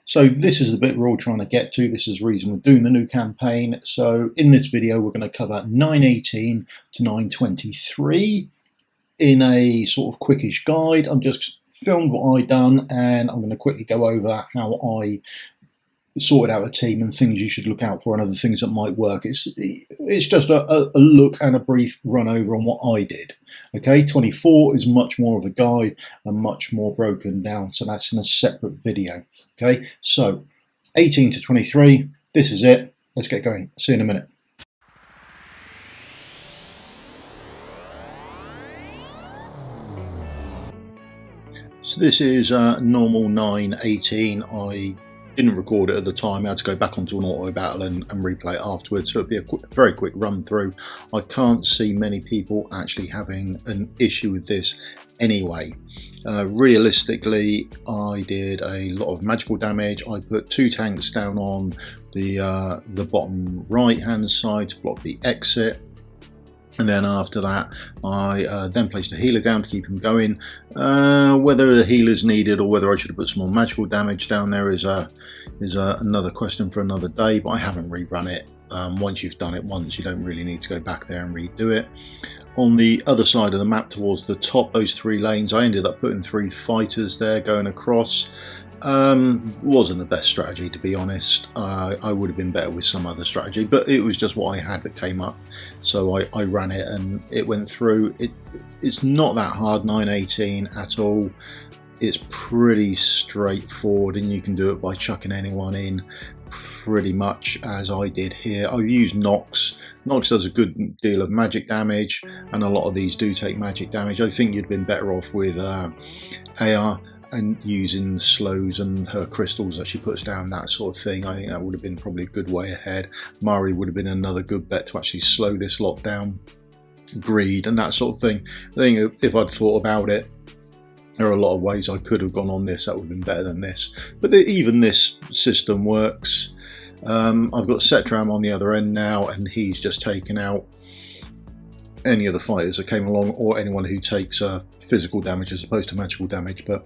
So this is the bit we're all trying to get to. This is the reason we're doing the new campaign. So in this video, we're going to cover 9-18 to 9-23 in a sort of quickish guide. I'm just filmed what I done, and I'm going to quickly go over how I sorted out a team and things you should look out for and other things that might work. It's just a look and a brief run over on what I did. Okay, 24 is much more of a guide and much more broken down, so that's in a separate video. Okay, so 18 to 23, this is it. Let's get going. See you in a minute. So this is normal 9-18. I didn't record it at the time. I had to go back onto an auto battle and replay it afterwards, so it'd be a very quick run through. I can't see many people actually having an issue with this anyway. Realistically, I did a lot of magical damage. I put 2 tanks down on the bottom right hand side to block the exit. And then after that, I then placed a healer down to keep him going. Whether the healer's needed or whether I should have put some more magical damage down there is another question for another day, but I haven't rerun it. Once you've done it once, you don't really need to go back there and redo it. On the other side of the map towards the top, those 3 lanes, I ended up putting 3 fighters there going across. Wasn't the best strategy, to be honest. I would have been better with some other strategy, but it was just what I had that came up, so I ran it and it went through. It's not that hard, 9-18 at all. It's pretty straightforward, and you can do it by chucking anyone in pretty much as I did here. I've used Nox. Nox does a good deal of magic damage, and a lot of these do take magic damage. I think you'd been better off with AR and using slows and her crystals that she puts down, that sort of thing. I think that would have been probably a good way ahead. Mari would have been another good bet to actually slow this lot down. Greed and that sort of thing. I think if I'd thought about it, there are a lot of ways I could have gone on this that would have been better than this. But even this system works. I've got Setram on the other end now, and he's just taken out any of the fighters that came along, or anyone who takes physical damage as opposed to magical damage. But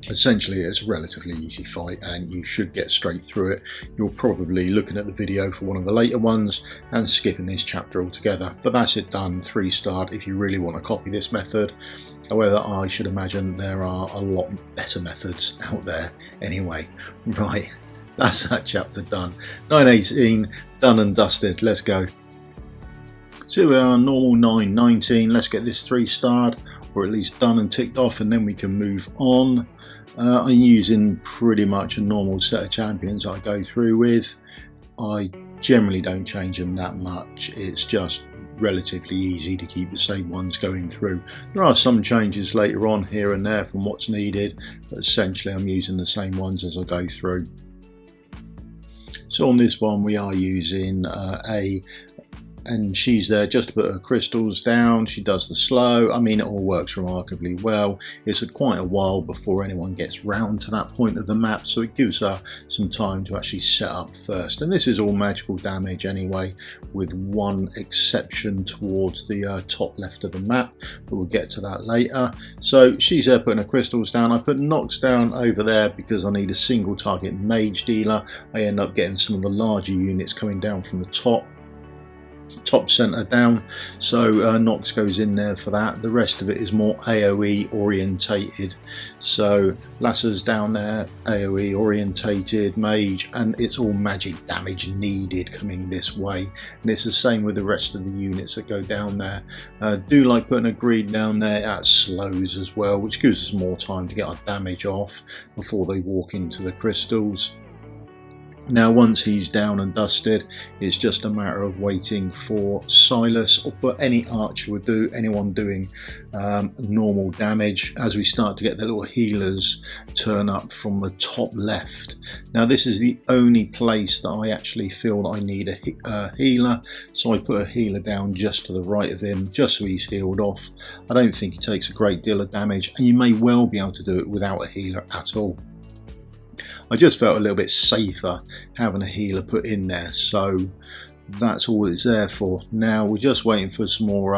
essentially it's a relatively easy fight and you should get straight through it. You're probably looking at the video for one of the later ones and skipping this chapter altogether. But that's it done, 3-starred if you really want to copy this method. However, I should imagine there are a lot better methods out there anyway. Right, that's that chapter done. 9-18 done and dusted. Let's go. So we are normal 9-19. Let's get this 3-starred, or at least done and ticked off, and then we can move on. I'm using pretty much a normal set of champions I go through with. I generally don't change them that much. It's just relatively easy to keep the same ones going through. There are some changes later on here and there from what's needed, but essentially I'm using the same ones as I go through. So on this one we are using and she's there just to put her crystals down. She does the slow. I mean, it all works remarkably well. It's quite a while before anyone gets round to that point of the map, so it gives her some time to actually set up first. And this is all magical damage anyway, with one exception towards the top left of the map, but we'll get to that later. So she's there putting her crystals down. I put Nox down over there because I need a single target mage dealer. I end up getting some of the larger units coming down from the top center down, so Nox goes in there for that. The rest of it is more AoE orientated, so Lasser's down there, AoE orientated, mage, and it's all magic damage needed coming this way. And it's the same with the rest of the units that go down there. Do like putting a greed down there at slows as well, which gives us more time to get our damage off before they walk into the crystals. Now once he's down and dusted, it's just a matter of waiting for Silas, or any archer would do, anyone doing normal damage, as we start to get the little healers turn up from the top left. Now this is the only place that I actually feel that I need a healer, so I put a healer down just to the right of him, just so he's healed off. I don't think he takes a great deal of damage, and you may well be able to do it without a healer at all. I just felt a little bit safer having a healer put in there, so that's all it's there for. Now we're just waiting for some more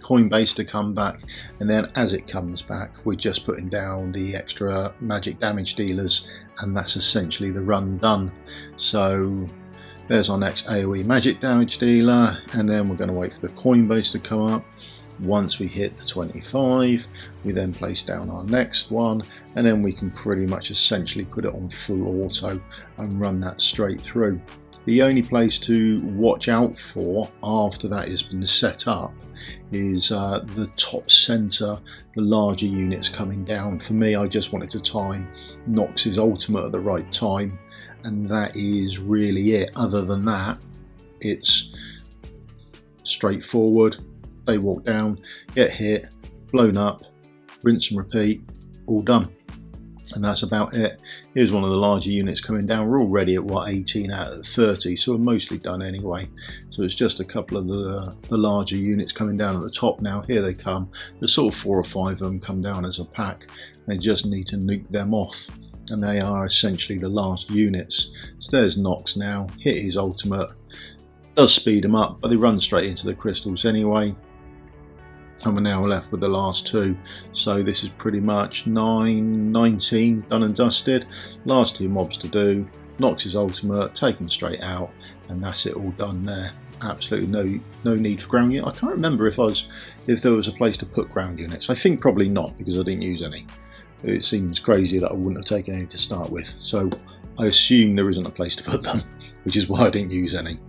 coin base to come back, and then as it comes back we're just putting down the extra magic damage dealers, and that's essentially the run done. So there's our next AoE magic damage dealer, and then we're going to wait for the coin base to come up. Once we hit the 25, we then place down our next one, and then we can pretty much essentially put it on full auto and run that straight through. The only place to watch out for after that has been set up is the top centre, the larger units coming down. For me, I just wanted to time Nox's ultimate at the right time, and that is really it. Other than that, it's straightforward. They walk down, get hit, blown up, rinse and repeat, all done. And that's about it. Here's one of the larger units coming down. We're already at what, 18 out of 30, so we're mostly done anyway. So it's just a couple of the larger units coming down at the top now. Here they come. There's sort of 4 or 5 of them come down as a pack. They just need to nuke them off, and they are essentially the last units. So there's Nox now, hit his ultimate, does speed them up, but they run straight into the crystals anyway. And we're now left with the last 2. So this is pretty much N9-19 done and dusted. Last 2 mobs to do. Nox's ultimate, take them straight out, and that's it all done there. Absolutely no need for ground unit. I can't remember if there was a place to put ground units. I think probably not, because I didn't use any. It seems crazy that I wouldn't have taken any to start with. So I assume there isn't a place to put them, which is why I didn't use any.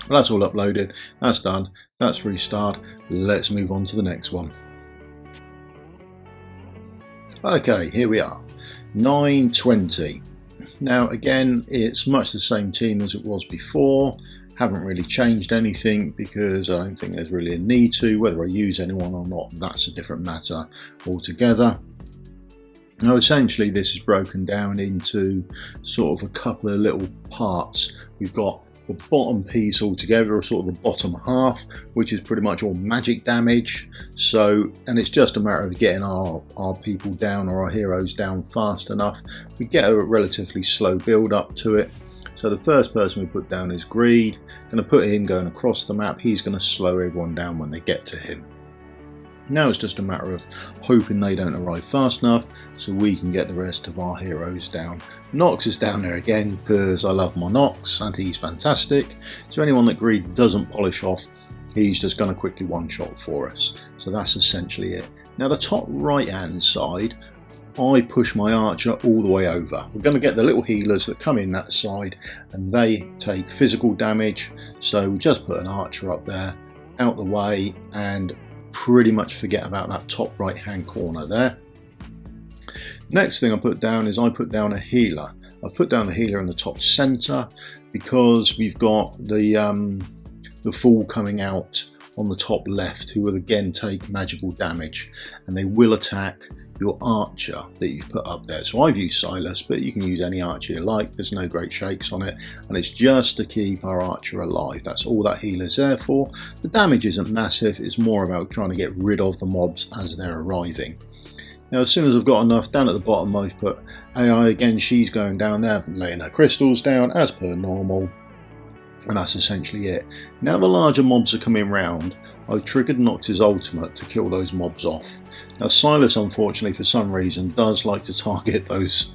Well, that's all uploaded, that's done, that's restarted. Let's move on to the next one. Okay, here we are, N9-20. Now again, it's much the same team as it was before. Haven't really changed anything because I don't think there's really a need to. Whether I use anyone or not, that's a different matter altogether. Now essentially this is broken down into sort of a couple of little parts. We've got the bottom piece altogether, or sort of the bottom half, which is pretty much all magic damage. So, and it's just a matter of getting our people down, or our heroes down fast enough. We get a relatively slow build up to it. So the first person we put down is Greed. Going to put him going across the map. He's going to slow everyone down when they get to him. Now it's just a matter of hoping they don't arrive fast enough so we can get the rest of our heroes down. Nox is down there again because I love my Nox and he's fantastic. So anyone that Greed doesn't polish off, he's just going to quickly one-shot for us. So that's essentially it. Now the top right hand side, I push my archer all the way over. We're going to get the little healers that come in that side, and they take physical damage. So we just put an archer up there, out the way, and pretty much forget about that top right hand corner there. Next thing I put down is I put down a healer. I've put down the healer in the top center because we've got the fool coming out on the top left, who will again take magical damage, and they will attack your archer that you've put up there. So I've used Silas, but you can use any archer you like. There's no great shakes on it, and it's just to keep our archer alive. That's all that healer's there for. The damage isn't massive, it's more about trying to get rid of the mobs as they're arriving. Now as soon as I've got enough, down at the bottom I've put AI again. She's going down there, laying her crystals down as per normal, and that's essentially it. Now the larger mobs are coming round. I've triggered Nox's ultimate to kill those mobs off. Now Silas, unfortunately, for some reason, does like to target those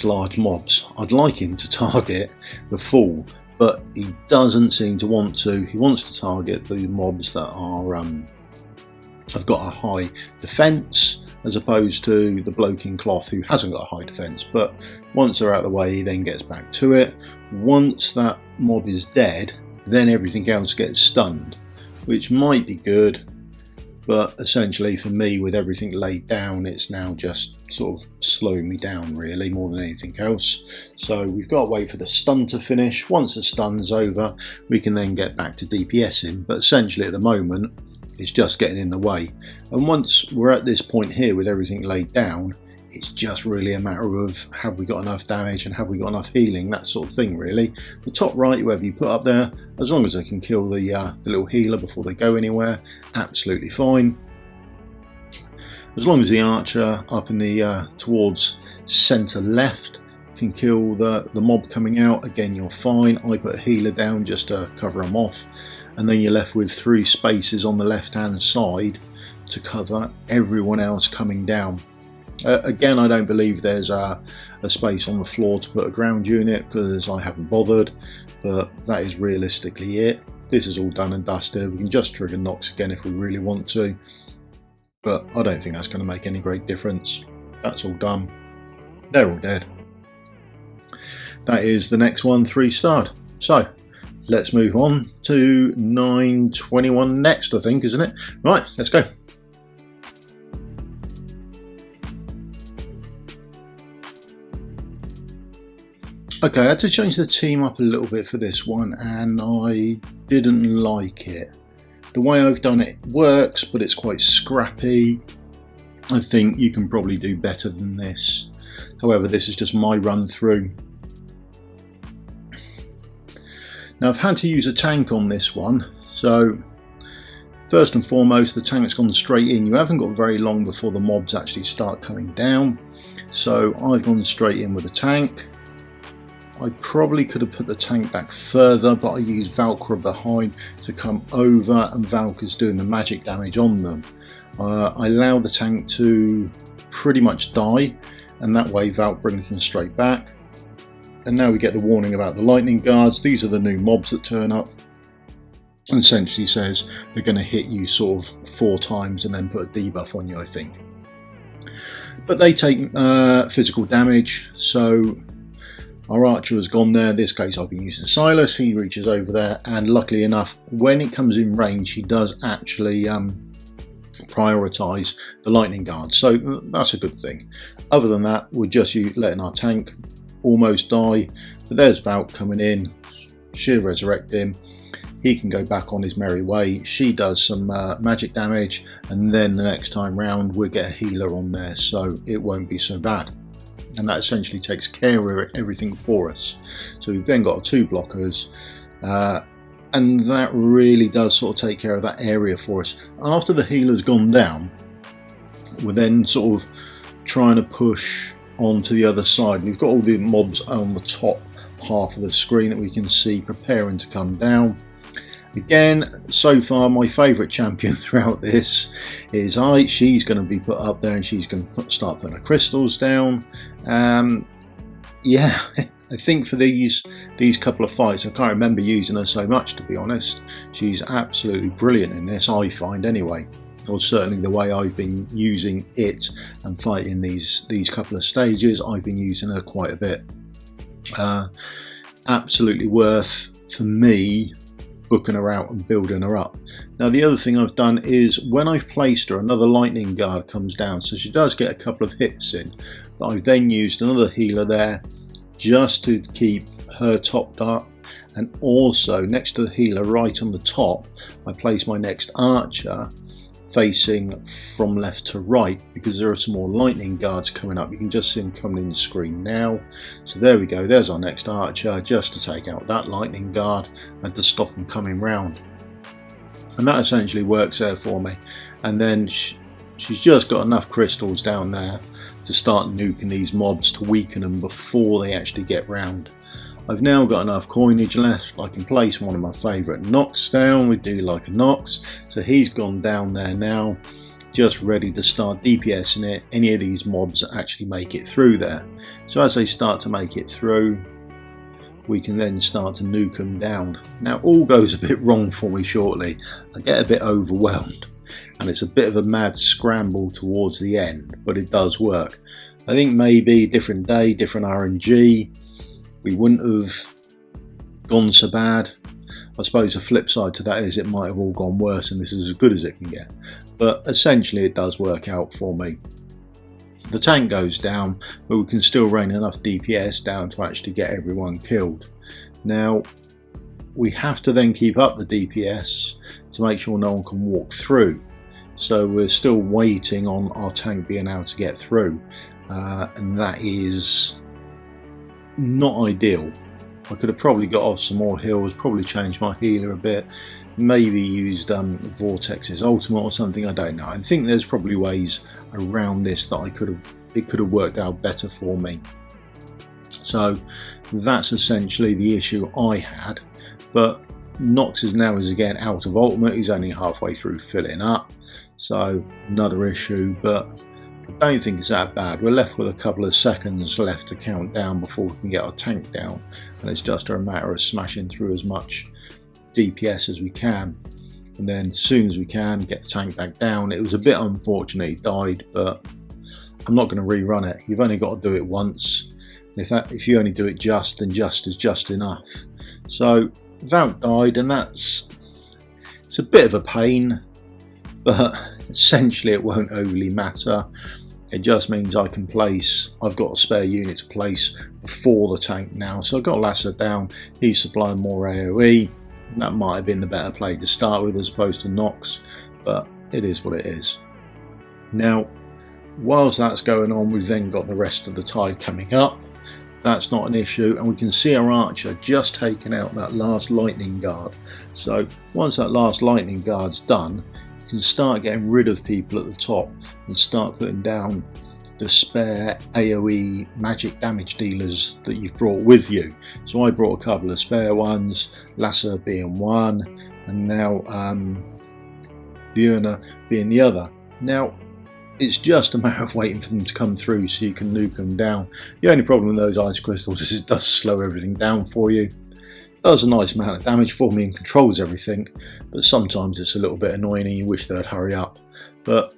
large mobs. I'd like him to target the fool, but he doesn't seem to want to. He wants to target the mobs that are have got a high defense, as opposed to the bloke in cloth who hasn't got a high defense. But once they're out of the way, he then gets back to it. Once that mob is dead, then everything else gets stunned, which might be good, but essentially for me, with everything laid down, it's now just sort of slowing me down really more than anything else. So we've got to wait for the stun to finish. Once the stun's over, we can then get back to DPSing, but essentially at the moment it's just getting in the way. And once we're at this point here with everything laid down, it's just really a matter of have we got enough damage and have we got enough healing, that sort of thing really. The top right, whoever you put up there, as long as they can kill the little healer before they go anywhere, absolutely fine. As long as the archer up in the towards centre left can kill the mob coming out, again you're fine. I put a healer down just to cover them off, and then you're left with 3 spaces on the left hand side to cover everyone else coming down. Again, I don't believe there's a space on the floor to put a ground unit because I haven't bothered, but that is realistically it. This is all done and dusted. We can just trigger knocks again if we really want to, but I don't think that's going to make any great difference. That's all done. They're all dead. That is the next one, 3-starred. So let's move on to 9-21 next, I think, isn't it? Right, let's go. Okay, I had to change the team up a little bit for this one, and I didn't like it. The way I've done it works, but it's quite scrappy. I think you can probably do better than this. However, this is just my run through. Now, I've had to use a tank on this one, so first and foremost, the tank's gone straight in. You haven't got very long before the mobs actually start coming down, so I've gone straight in with a tank. I probably could have put the tank back further, but I used Valkyrie behind to come over, and Valkyrie's doing the magic damage on them. I allow the tank to pretty much die, and that way Valk brings them straight back. And now we get the warning about the lightning guards. These are the new mobs that turn up, and essentially says they're going to hit you sort of 4 times and then put a debuff on you, I think. But they take physical damage, so our archer has gone there. In this case I've been using Silas. He reaches over there, and luckily enough, when it comes in range, he does actually prioritize the lightning guards, so that's a good thing. Other than that, we're just letting our tank almost die. But there's Valk coming in. She'll resurrect him. He can go back on his merry way. She does some magic damage, and then the next time round we'll get a healer on there, so it won't be so bad. And that essentially takes care of everything for us. So we've then got our 2 blockers, and that really does sort of take care of that area for us. After the healer's gone down, we're then sort of trying to push onto the other side. We've got all the mobs on the top half of the screen that we can see preparing to come down. Again, so far my favourite champion throughout this is she's going to be put up there, and she's going to start putting her crystals down. Yeah, I think for these couple of fights, I can't remember using her so much, to be honest. She's absolutely brilliant in this, I find anyway. Or certainly the way I've been using it and fighting these couple of stages, I've been using her quite a bit. Absolutely worth, for me, booking her out and building her up. Now the other thing I've done is when I've placed her, another lightning guard comes down, so she does get a couple of hits in, but I've then used another healer there just to keep her topped up. And also next to the healer, right on the top, I place my next archer facing from left to right, because there are some more lightning guards coming up. You can just see them coming in the screen now. So there we go, there's our next archer, just to take out that lightning guard and to stop them coming round. And that essentially works there for me. And then she's just got enough crystals down there to start nuking these mobs to weaken them before they actually get round. I've now got enough coinage left. I can place one of my favourite Nox down. We do like a Nox, so he's gone down there now, just ready to start DPSing it. Any of these mobs that actually make it through there. So as they start to make it through, we can then start to nuke them down. Now all goes a bit wrong for me shortly. I get a bit overwhelmed, and it's a bit of a mad scramble towards the end, but it does work. I think maybe different day, different RNG, we wouldn't have gone so bad. I suppose the flip side to that is it might have all gone worse, and this is as good as it can get. But essentially it does work out for me. The tank goes down, but we can still rain enough DPS down to actually get everyone killed. Now we have to then keep up the DPS to make sure no one can walk through. So we're still waiting on our tank being able to get through, and that is not ideal. I could have probably got off some more heals, probably changed my healer a bit, maybe used Vortex's ultimate or something, I don't know. I think there's probably ways around this that it could have worked out better for me. So that's essentially the issue I had, but Nox is now again out of ultimate. He's only halfway through filling up, so another issue, but I don't think it's that bad. We're left with a couple of seconds left to count down before we can get our tank down, and it's just a matter of smashing through as much DPS as we can, and then as soon as we can get the tank back down. It was a bit unfortunate he died, but I'm not going to rerun it. You've only got to do it once. If you only do it just, then just is just enough. So Valk died, and it's a bit of a pain, but essentially it won't overly matter. It just means I've got a spare unit to place before the tank now. So I've got Lasser down, he's supplying more AoE. That might have been the better play to start with as opposed to Nox, but it is what it is. Now, whilst that's going on, we've then got the rest of the tide coming up. That's not an issue, and we can see our archer just taking out that last lightning guard. So once that last lightning guard's done, you can start getting rid of people at the top and start putting down the spare AoE magic damage dealers that you've brought with you. So I brought a couple of spare ones, Lasser being one, and now Björna being the other. Now it's just a matter of waiting for them to come through so you can nuke them down. The only problem with those ice crystals is it does slow everything down for you. It does a nice amount of damage for me and controls everything, but sometimes it's a little bit annoying and you wish they'd hurry up. But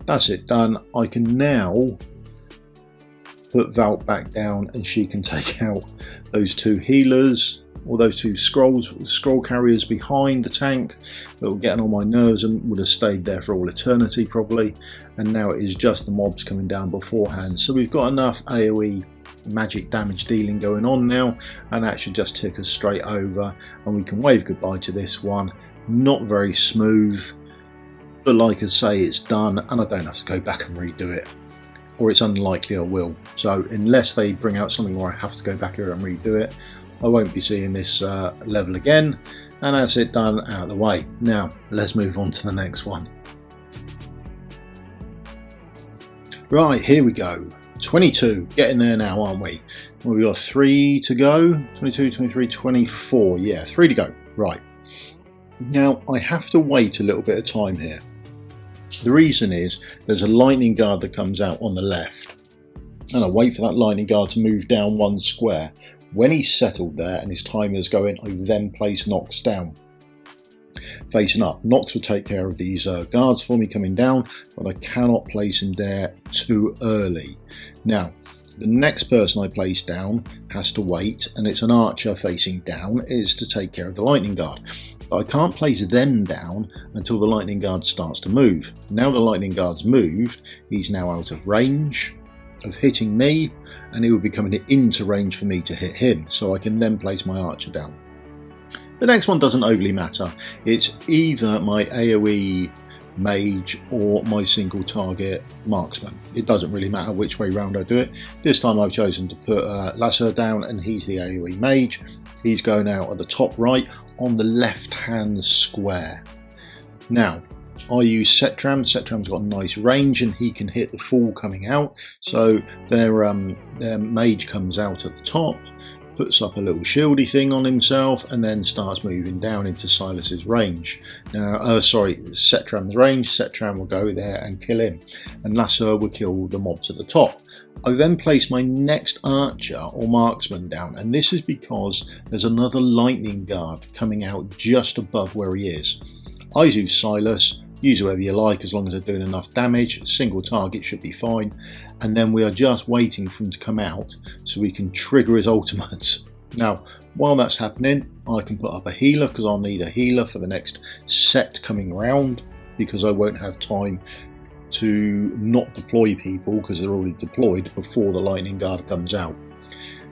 that's it done. I can now put Valk back down and she can take out those two healers, or those two scroll carriers behind the tank that were getting on my nerves and would have stayed there for all eternity probably. And now it is just the mobs coming down beforehand. So we've got enough AoE magic damage dealing going on now, and that should just tick us straight over and we can wave goodbye to this one. Not very smooth, but like I say, it's done and I don't have to go back and redo it, or it's unlikely I will. So unless they bring out something where I have to go back here and redo it, I won't be seeing this level again, and that's it done, out of the way. Now let's move on to the next one. Right, here we go. 22, getting there now, aren't we? Well, we've got 3 to go. 22, 23, 24. Yeah, 3 to go. Right. Now I have to wait a little bit of time here. The reason is there's a lightning guard that comes out on the left, and I wait for that lightning guard to move down one square. When he's settled there and his timer's going, I then place Nox down, facing up. Nox will take care of these guards for me coming down, but I cannot place him there too early. Now, the next person I place down has to wait, and it's an archer facing down, is to take care of the lightning guard. But I can't place them down until the lightning guard starts to move. Now the lightning guard's moved, he's now out of range of hitting me, and he will be coming into range for me to hit him, so I can then place my archer down. The next one doesn't overly matter. It's either my AoE mage or my single target marksman. It doesn't really matter which way round I do it. This time I've chosen to put Lasser down, and he's the AoE mage. He's going out at the top right on the left hand square. Now I use Setram. Setram's got a nice range and he can hit the fool coming out. So their mage comes out at the top, puts up a little shieldy thing on himself, and then starts moving down into Silas's range. Now, Setram's range. Setram will go there and kill him, and Lasser will kill the mobs at the top. I then place my next archer or marksman down, and this is because there's another lightning guard coming out just above where he is. I use Silas. Use whoever you like as long as they're doing enough damage. Single target should be fine, and then we are just waiting for him to come out so we can trigger his ultimate. Now while that's happening, I can put up a healer because I'll need a healer for the next set coming around, because I won't have time to not deploy people because they're already deployed before the lightning guard comes out.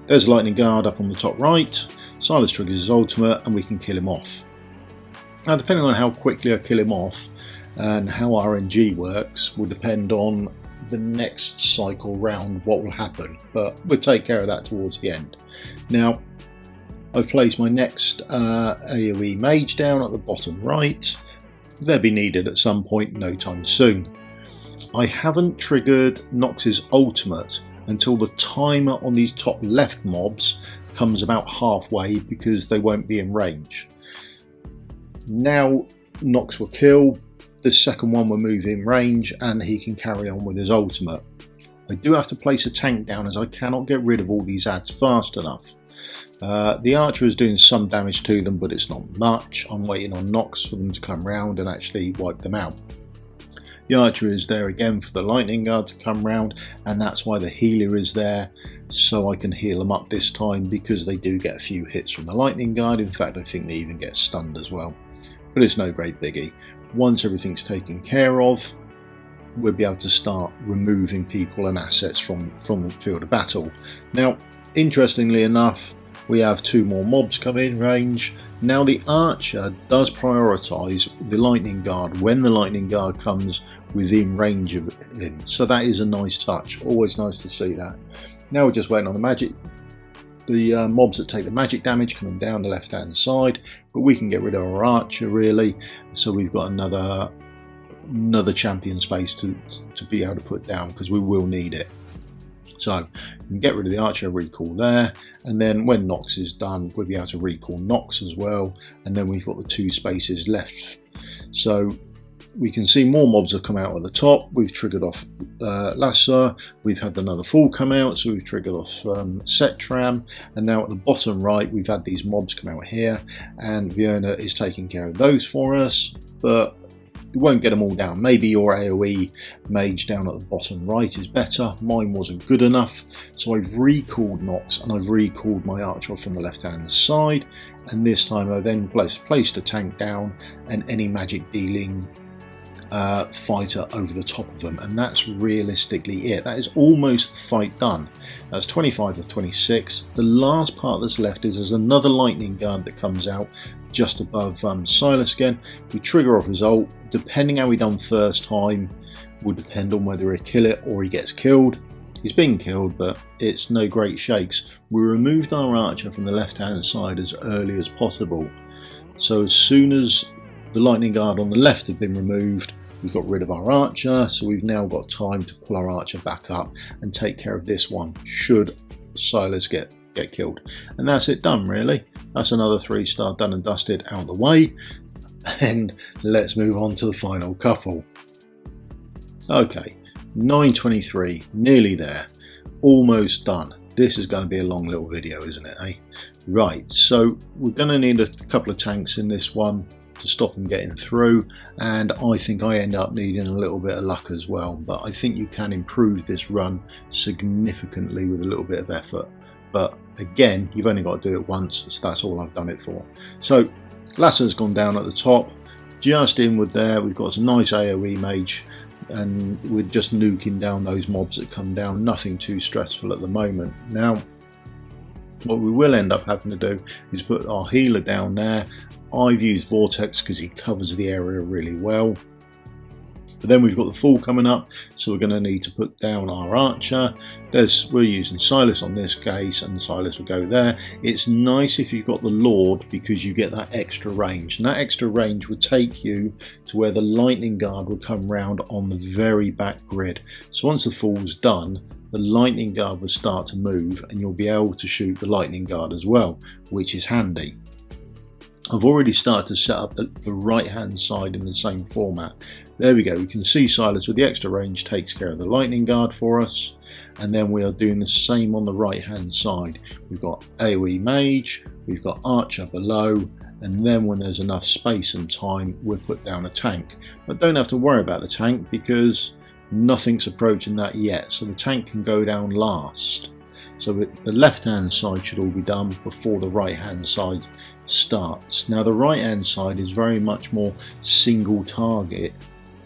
There's a lightning guard up on the top right. Silas triggers his ultimate and we can kill him off. Now depending on how quickly I kill him off and how RNG works will depend on the next cycle round what will happen, but we'll take care of that towards the end. Now I've placed my next AoE mage down at the bottom right. They'll be needed at some point, no time soon. I haven't triggered Nox's ultimate until the timer on these top left mobs comes about halfway, because they won't be in range. Now Nox will kill, the second one will move in range, and he can carry on with his ultimate. I do have to place a tank down, as I cannot get rid of all these ads fast enough. The archer is doing some damage to them, but it's not much. I'm waiting on Nox for them to come round and actually wipe them out. The archer is there again for the lightning guard to come round, and that's why the healer is there, so I can heal them up this time, because they do get a few hits from the lightning guard. In fact, I think they even get stunned as well, but it's no great biggie. Once everything's taken care of, we'll be able to start removing people and assets from the field of battle. Now, interestingly enough, we have 2 more mobs come in range. Now the archer does prioritise the lightning guard when the lightning guard comes within range of him, so that is a nice touch. Always nice to see that. Now we're just waiting on the mobs that take the magic damage coming down the left hand side, but we can get rid of our archer really, so we've got another champion space to be able to put down, because we will need it. So we can get rid of the archer, recall there, and then when Nox is done, we'll be able to recall Nox as well, and then we've got the 2 spaces left. So we can see more mobs have come out at the top. We've triggered off Lasser, we've had another Fool come out, so we've triggered off Setram, and now at the bottom right we've had these mobs come out here, and Fiona is taking care of those for us, but you won't get them all down. Maybe your AoE mage down at the bottom right is better. Mine wasn't good enough, so I've recalled Nox and I've recalled my archer from the left hand side, and this time I then placed a tank down and any magic dealing fighter over the top of them, and that's realistically it. That is almost the fight done. That's 25 of 26. The last part that's left is there's another lightning guard that comes out just above Silas again. We trigger off his ult. Depending how he done first time will depend on whether he kill it or he gets killed. He's been killed, but it's no great shakes. We removed our archer from the left hand side as early as possible, so as soon as the lightning guard on the left had been removed, we got rid of our archer, so we've now got time to pull our archer back up and take care of this one should Silas get killed. And that's it done really. That's another 3-star done and dusted out of the way, and let's move on to the final couple. Okay, N9-23, nearly there, almost done. This is going to be a long little video, isn't it, eh? Right, so we're going to need a couple of tanks in this one to stop them getting through, and I think I end up needing a little bit of luck as well, but I think you can improve this run significantly with a little bit of effort. But again, you've only got to do it once, so that's all I've done it for. So Lasser's gone down at the top, just inward there we've got a nice AoE mage, and we're just nuking down those mobs that come down. Nothing too stressful at the moment. Now what we will end up having to do is put our healer down there. I've used Vortex because he covers the area really well. But then we've got the Fool coming up, so we're going to need to put down our archer. We're using Silas on this case, and Silas will go there. It's nice if you've got the Lord, because you get that extra range, and that extra range would take you to where the lightning guard will come round on the very back grid. So once the Fool's done, the lightning guard will start to move, and you'll be able to shoot the lightning guard as well, which is handy. I've already started to set up the right hand side in the same format. There we go, we can see Silas with the extra range takes care of the lightning guard for us, and then we are doing the same on the right hand side. We've got AoE mage, we've got archer below, and then when there's enough space and time we'll put down a tank. But don't have to worry about the tank because nothing's approaching that yet, so the tank can go down last. So the left hand side should all be done before the right hand side starts. Now the right hand side is very much more single target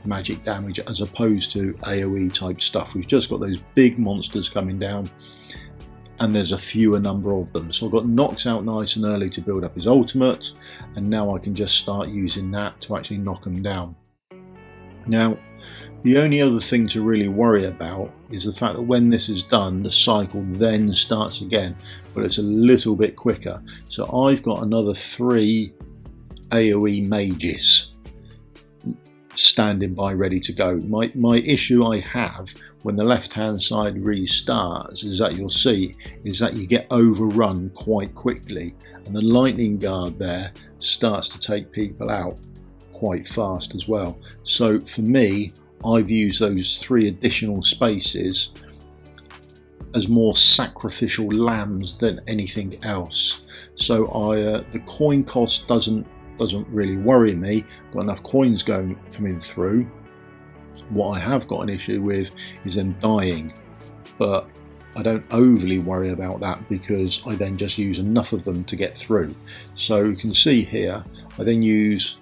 magic damage as opposed to AoE type stuff. We've just got those big monsters coming down, and there's a fewer number of them. So I've got Nox out nice and early to build up his ultimate, and now I can just start using that to actually knock him down. Now the only other thing to really worry about is the fact that when this is done, the cycle then starts again, but it's a little bit quicker. So I've got another 3 AoE mages. standing by ready to go. My issue I have when the left hand side restarts is that you'll see is that you get overrun quite quickly, and the lightning guard there starts to take people out quite fast as well. So for me, I've used those 3 additional spaces as more sacrificial lambs than anything else. So the coin cost doesn't really worry me. Got enough coins coming through. What I have got an issue with is them dying, but I don't overly worry about that because I then just use enough of them to get through. So you can see here I then use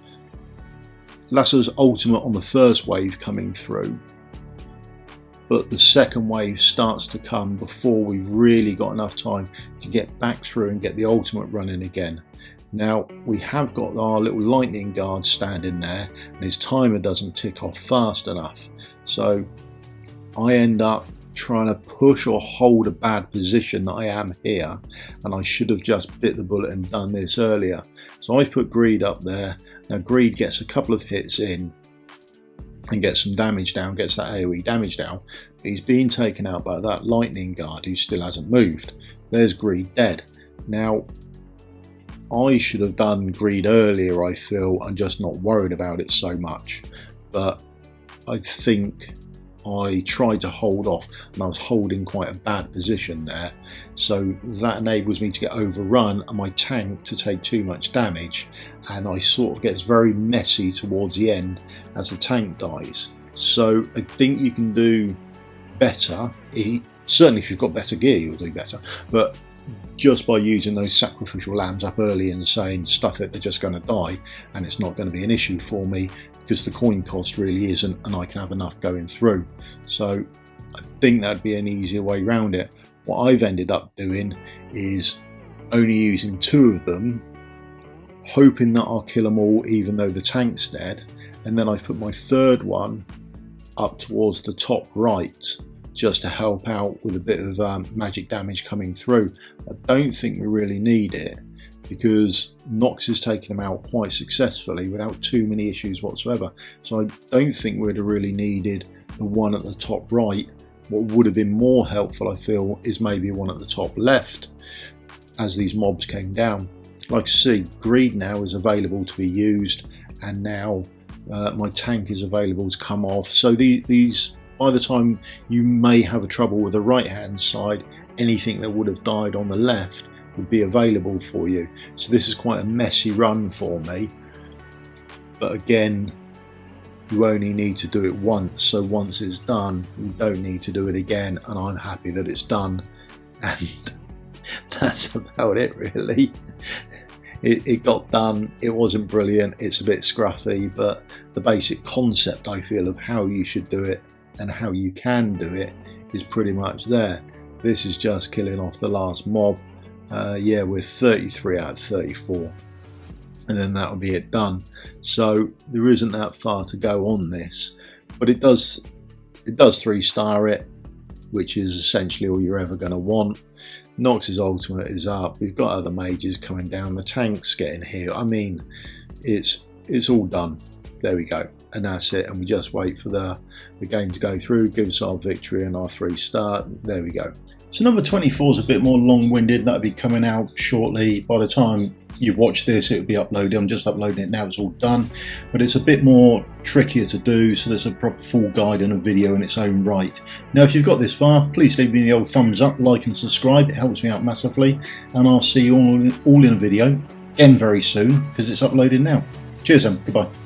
Lasso's ultimate on the first wave coming through, but the second wave starts to come before we've really got enough time to get back through and get the ultimate running again. Now we have got our little lightning guard standing there, and his timer doesn't tick off fast enough, so I end up trying to push or hold a bad position that I am here, and I should have just bit the bullet and done this earlier. So I've put Greed up there. Now Greed gets a couple of hits in and gets some damage down, gets that AoE damage down, but he's being taken out by that lightning guard who still hasn't moved. There's Greed dead. Now I should have done Greed earlier, I feel, and just not worried about it so much, but I think I tried to hold off, and I was holding quite a bad position there, so that enables me to get overrun and my tank to take too much damage, and I sort of gets very messy towards the end as the tank dies. So I think you can do better. Certainly if you've got better gear you'll do better, but just by using those sacrificial lambs up early and saying stuff it, they're just going to die and it's not going to be an issue for me because the coin cost really isn't, and I can have enough going through. So I think that'd be an easier way around it. What I've ended up doing is only using 2 of them, hoping that I'll kill them all even though the tank's dead, and then I've put my 3rd one up towards the top right just to help out with a bit of magic damage coming through. I don't think we really need it because Nox is taking them out quite successfully without too many issues whatsoever. So I don't think we'd have really needed the one at the top right. What would have been more helpful, I feel, is maybe one at the top left as these mobs came down. Like I see, Greed now is available to be used, and now my tank is available to come off. So these by the time you may have a trouble with the right hand side, anything that would have died on the left would be available for you. So this is quite a messy run for me, but again, you only need to do it once, so once it's done you don't need to do it again, and I'm happy that it's done, and that's about it really. It got done. It wasn't brilliant, it's a bit scruffy, but the basic concept I feel of how you should do it and how you can do it is pretty much there. This is just killing off the last mob. Yeah, we're 33 out of 34, and then that'll be it done. So there isn't that far to go on this, but it does 3-star it, which is essentially all you're ever going to want. Nox's ultimate is up. We've got other mages coming down. The tank's getting here. I mean, it's all done. There we go, and that's it. And we just wait for the game to go through, give us our victory and our 3-star. There we go. So number 24 is a bit more long-winded. That'll be coming out shortly. By the time you've watched this, it'll be uploaded. I'm just uploading it now, it's all done, but it's a bit more trickier to do, so there's a proper full guide and a video in its own right. Now if you've got this far, please leave me the old thumbs up, like and subscribe. It helps me out massively, and I'll see you all in a video again very soon because it's uploaded now. Cheers then, goodbye.